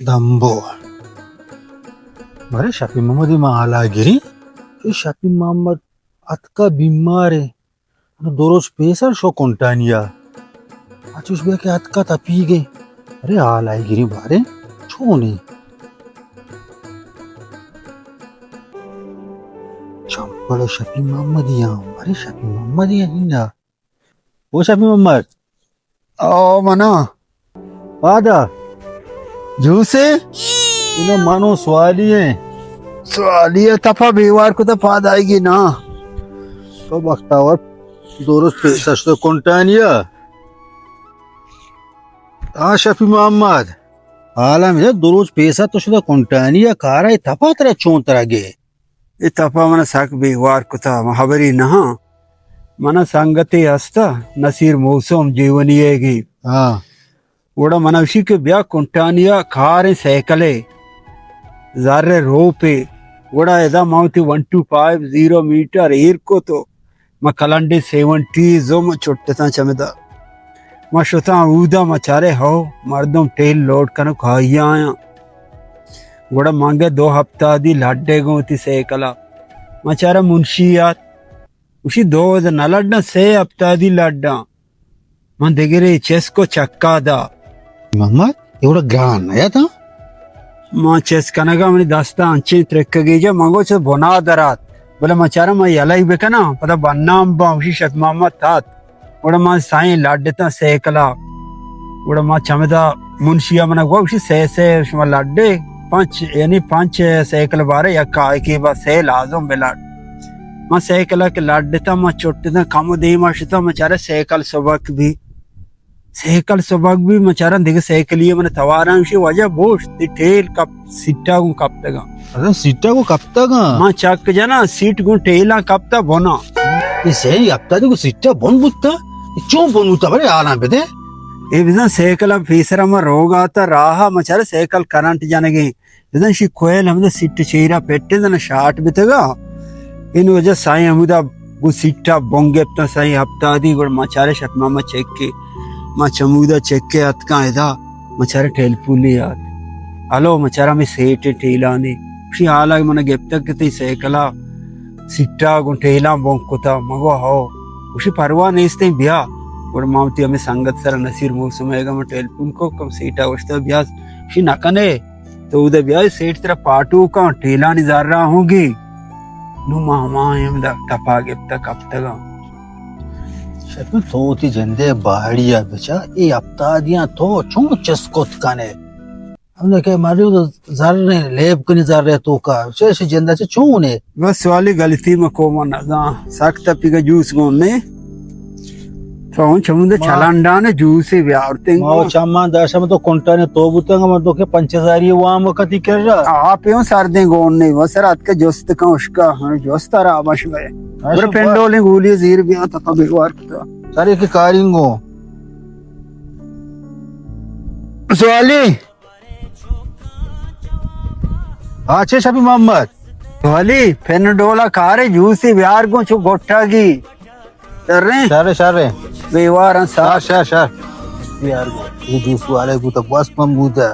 Dambo. Bare Shafi Muhammad Mahalagiri. Shafi Muhammad atka बीमार है. दो रोज पेशर शो कोंटानिया. आज उस बे के अतका तपी गए. अरे हालागिरी बारे छोने. चंपड़ शफी मोहम्मद यहाँ. अरे शफी मोहम्मद यहाँ. वो शफी मोहम्मद. ओ मना. वादा. जूसे. इन्हें मानो सवाली है. सवाली है तफा बेवार को तो फाद आएगी ना. तो बख्तावर दो रोज पेशर शो कोंटानिया. शफी मोहम्मद हाला में दो रोज पैसा तो शुदा कोंटानिया कारा है तपा तरह चों तरह गे ये तपा मन साक बेवार कुता महाबरी नहा मन संगति हस्ता नसीर मौसम जीवनीयेगी हाँ वड़ा मन उसी के ब्याह कोंटानिया कारे सैकले ज़ारे रोपे वड़ा यदा माउती 1250 मीटर एयर को तो म कलंडे 70 जो म छोटे ता चमेदा मशुता ऊदा मचारे हो मर्दम टेल लोड कन खाइया आया गुड़ा मांगे 2 हफ्ता दी लाडे गोती से कला मचारा मुंशियात उसी 2 नलड्डा से हफ्ता दी लाडा मन देगरे चेस को चक्का दा मोहम्मद एवढा ग्रान आया था मां चेस कनगा मनी दास्ता अंचे ट्रेक गेजा मंगो से बोना दरात बोले मचारा मैं यलाई बेकना पता बन्नाम बा उसी शफ मोहम्मद तात उड़ा मां साईं लाड्डेता सेकला उड़ा मां चमेदा मुंशिया मना गो उसी से शुमा लाड्डे 5 सेकल बारे या काय के बा से लाजम बेलाड मां सेकला के लाड्डेता मां छोटेता कम दे माशिता मचारा सेकल सबक भी मचारा देख सेकलिए मने तवारा उसी वजह बोश ती ठेल कप सिट्टा गु कपतगा अरे सीटा को कब तक मां चक जना सीट गु ठेला कपता बोना इसे हफ्ता को सीटा बन बुत्ता क्यों बनूता बरे आना बेटे ये बिजन सेकल फीसरा में रोग आता राहा मचारे सेकल करंट जानेगे बिजन शी कोयल हमने सिट चीरा पेट्टे जन शाट बितगा इन वजह साई हमुदा गु सिट्टा बोंगेप्ता साई हफ्ता दी गुड़ मचारे शतमा में चेक के मा चमुदा चेक के अतका एदा मचारे टेलपुली याद अलो मचारा में सेट टेलाने शी हालाग मन गेप्ता के सेकला सिट्टा गुंटेला बोंकुता मगो हो उसी परवा नेस्ते बिया और मावती हमें संगत सर नसीर मौसम आएगा मैं टेलपुन को कम सीटा वस्ता बिया शी नकने तो उधर बिया सेट तेरा पाटू का टेला नहीं जा रहा होगी नु मामा हम दा टपा गेप्ता कब तक शायद में थोती जंदे बाहरिया बेचा ये हफ्ता दिया तो चुं चस्कोत काने हमने कहा मारे तो जार रहे लेब को नहीं जार रहे तो का से जिंदा से चुं ने बस वाली गलती में को मना दा सख्त पिका जूस गोने तो चमुंदे चलांडाने जूस ही व्यावरते माओ चामा दाशा में तो कोंटा ने तो बुतंगा मर्दों के 5000 ये वहां वक्ति कर रहा आप यूं सर्दे गोने वो सर रात के जोस्त का उसका जोस्ता रहा बश में और पेंडोले गोली जीर भी आता तो बेवार था सारे के कारिंगो सवाली अच्छे शफी मोहम्मद वाली पेंडोला खारे जूस ही व्यार को छु गोठा की कर रहे शारे बेवार शार यार ये जूस वाले को तो बस ममबूत है